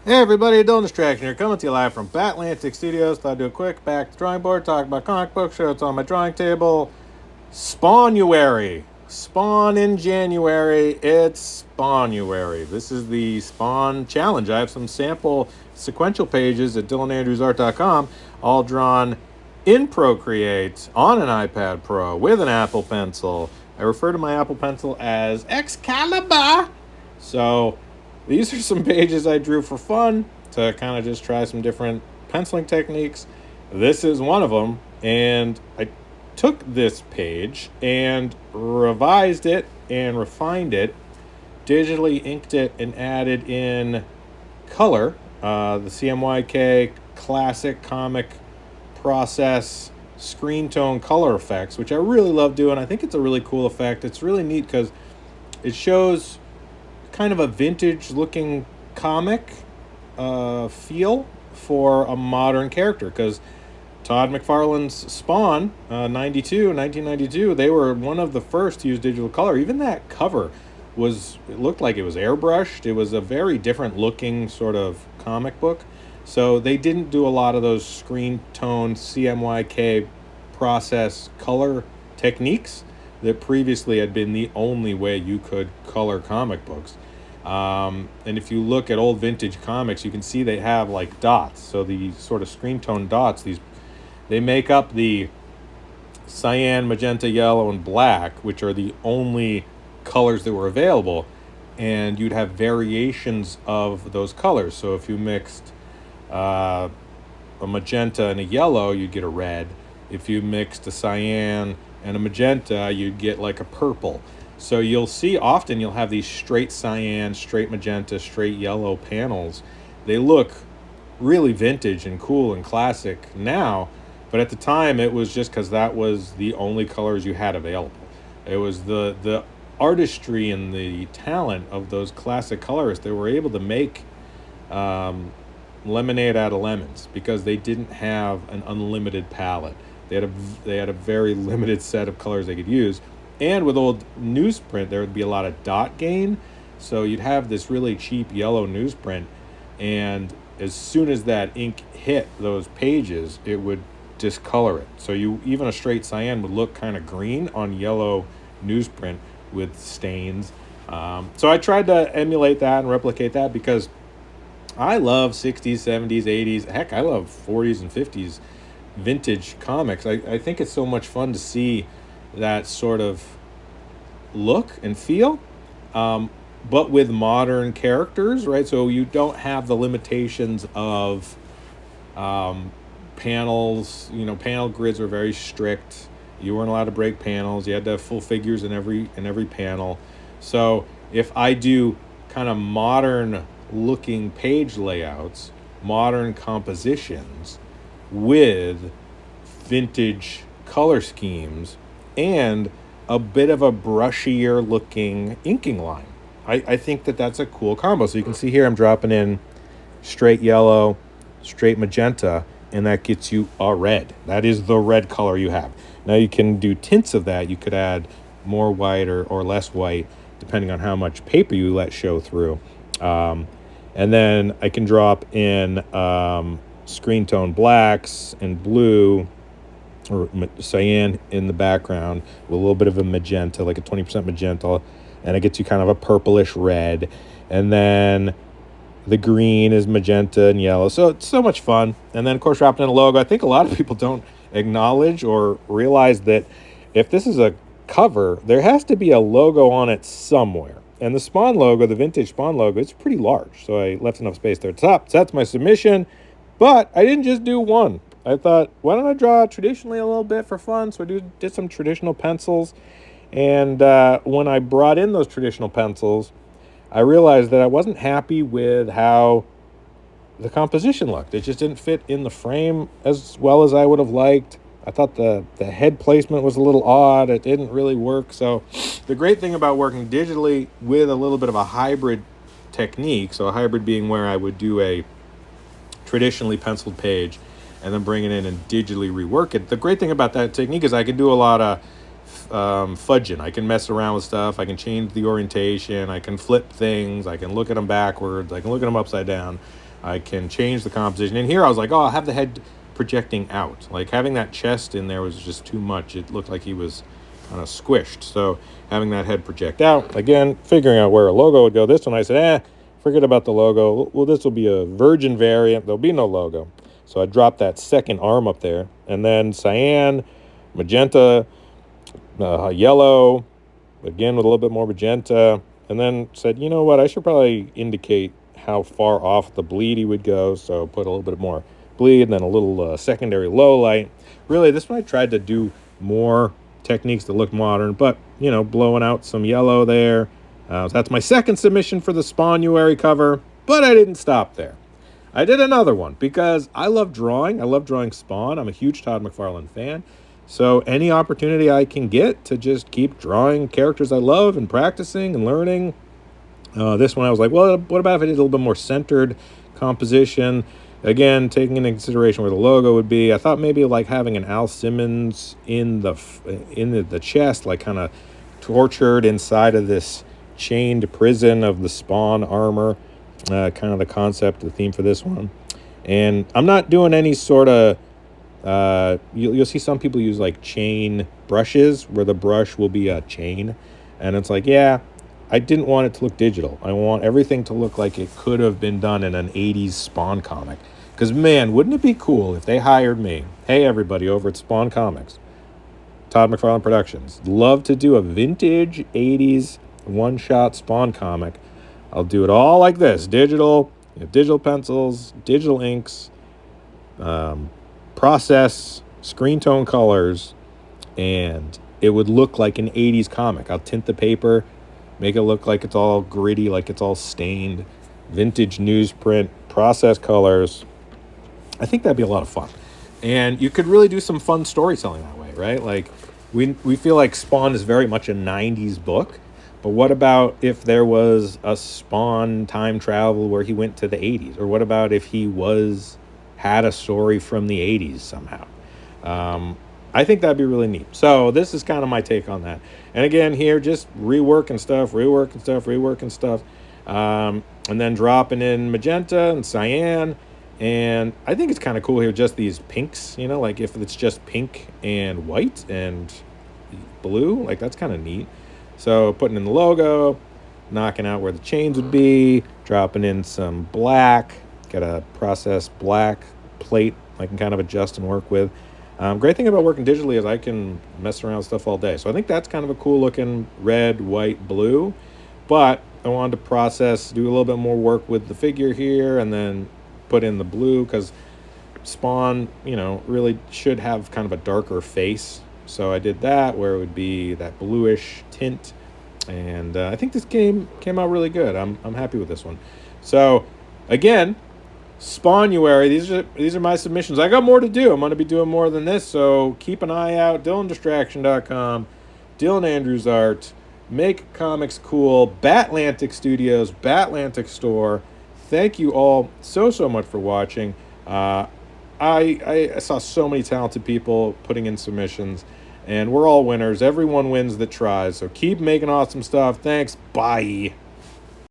Hey everybody, Dylan Distraction here, coming to you live from Batlantic Studios. Thought I'd do a quick back to the drawing board, talk about comic books, show it's on my drawing table. Spawnuary. Spawn in January. It's Spawnuary. This is the Spawn Challenge. I have some sample sequential pages at dylanandrewsart.com, all drawn in Procreate on an iPad Pro with an Apple Pencil. I refer to my Apple Pencil as Excalibur. So these are some pages I drew for fun to kind of just try some different penciling techniques. This is one of them, and I took this page and revised it and refined it, digitally inked it, and added in color, the CMYK classic comic process screen tone color effects, which I really love doing. I think it's a really cool effect. It's really neat because it shows kind of a vintage looking comic feel for a modern character, because Todd McFarlane's Spawn, 1992, they were one of the first to use digital color. Even that cover it looked like it was airbrushed. It was a very different looking sort of comic book. So they didn't do a lot of those screen tone CMYK process color techniques that previously had been the only way you could color comic books. And if you look at old vintage comics, you can see they have like dots. So the sort of screen tone dots, they make up the cyan, magenta, yellow, and black, which are the only colors that were available. And you'd have variations of those colors. So if you mixed a magenta and a yellow, you'd get a red. If you mixed a cyan and a magenta, you'd get like a purple. So you'll see often you'll have these straight cyan, straight magenta, straight yellow panels. They look really vintage and cool and classic now, but at the time it was just because that was the only colors you had available. It was the artistry and the talent of those classic colorists. They were able to make lemonade out of lemons because they didn't have an unlimited palette. They had a very limited set of colors they could use. And with old newsprint, there would be a lot of dot gain. So you'd have this really cheap yellow newsprint, and as soon as that ink hit those pages, it would discolor it. So even a straight cyan would look kind of green on yellow newsprint with stains. So I tried to emulate that and replicate that because I love 60s, 70s, 80s. Heck, I love 40s and 50s vintage comics. I think it's so much fun to see that sort of look and feel, but with modern characters, right? So you don't have the limitations of panels. Panel grids were very strict. You weren't allowed to break panels. You had to have full figures in every panel. So if I do kind of modern looking page layouts, modern compositions with vintage color schemes, and a bit of a brushier looking inking line, I think that's a cool combo. So you can see here I'm dropping in straight yellow, straight magenta, and that gets you a red. That is the red color you have. Now you can do tints of that. You could add more white or less white, depending on how much paper you let show through. And then I can drop in screen tone blacks and blue, or cyan in the background with a little bit of a magenta, like a 20% magenta, and it gets you kind of a purplish red. And then the green is magenta and yellow. So it's so much fun. And then, of course, dropping in a logo. I think a lot of people don't acknowledge or realize that if this is a cover, there has to be a logo on it somewhere. And the Spawn logo, the vintage Spawn logo, it's pretty large. So I left enough space there at the top. So that's my submission. But I didn't just do one. I thought, why don't I draw traditionally a little bit for fun? So I did some traditional pencils. And when I brought in those traditional pencils, I realized that I wasn't happy with how the composition looked. It just didn't fit in the frame as well as I would have liked. I thought the head placement was a little odd. It didn't really work. So the great thing about working digitally with a little bit of a hybrid technique, so a hybrid being where I would do a traditionally penciled page and then bring it in and digitally rework it. The great thing about that technique is I can do a lot of fudging. I can mess around with stuff. I can change the orientation. I can flip things. I can look at them backwards. I can look at them upside down. I can change the composition. And here I was like, oh, I'll have the head projecting out. Like having that chest in there was just too much. It looked like he was kind of squished. So having that head project out, again, figuring out where a logo would go. This one I said, forget about the logo. Well, this will be a virgin variant. There'll be no logo. So I dropped that second arm up there. And then cyan, magenta, yellow, again with a little bit more magenta. And then said, you know what, I should probably indicate how far off the bleed he would go. So put a little bit more bleed and then a little secondary low light. Really, this one I tried to do more techniques that look modern, but, you know, blowing out some yellow there. So that's my second submission for the Spawnuary cover, but I didn't stop there. I did another one because I love drawing. I love drawing Spawn. I'm a huge Todd McFarlane fan. So any opportunity I can get to just keep drawing characters I love and practicing and learning. This one I was like, well, what about if I did a little bit more centered composition? Again, taking into consideration where the logo would be. I thought maybe like having an Al Simmons in the chest, like kind of tortured inside of this chained prison of the Spawn armor. Kind of the concept, the theme for this one. And I'm not doing any sort of, you'll see some people use like chain brushes where the brush will be a chain. And it's like, yeah, I didn't want it to look digital. I want everything to look like it could have been done in an 80s Spawn comic. Because, man, wouldn't it be cool if they hired me? Hey, everybody over at Spawn Comics, Todd McFarlane Productions. Love to do a vintage 80s one-shot Spawn comic. I'll do it all like this. Digital, digital pencils, digital inks, process, screen tone colors, and it would look like an 80s comic. I'll tint the paper, make it look like it's all gritty, like it's all stained, vintage newsprint, process colors. I think that'd be a lot of fun. And you could really do some fun storytelling that way, right? Like, we feel like Spawn is very much a 90s book. But what about if there was a Spawn time travel where he went to the 80s? Or what about if he had a story from the 80s somehow? I think that'd be really neat. So this is kind of my take on that. And again, here, just reworking stuff. And then dropping in magenta and cyan. And I think it's kind of cool here, just these pinks, you know, like if it's just pink and white and blue, like that's kind of neat. So putting in the logo, knocking out where the chains would be, dropping in some black, got a processed black plate I can kind of adjust and work with. Great thing about working digitally is I can mess around with stuff all day. So I think that's kind of a cool looking red, white, blue. But I wanted to do a little bit more work with the figure here and then put in the blue because Spawn, you know, really should have kind of a darker face. So I did that where it would be that bluish tint. And I think this game came out really good. I'm happy with this one. So again, Spawnuary, these are my submissions. I got more to do. I'm going to be doing more than this. So keep an eye out. DylanDistraction.com, Dylan Andrews Art, Make Comics Cool, Batlantic Studios, Batlantic Store. Thank you all so much for watching. I saw so many talented people putting in submissions, and we're all winners. Everyone wins that tries. So keep making awesome stuff. Thanks. Bye.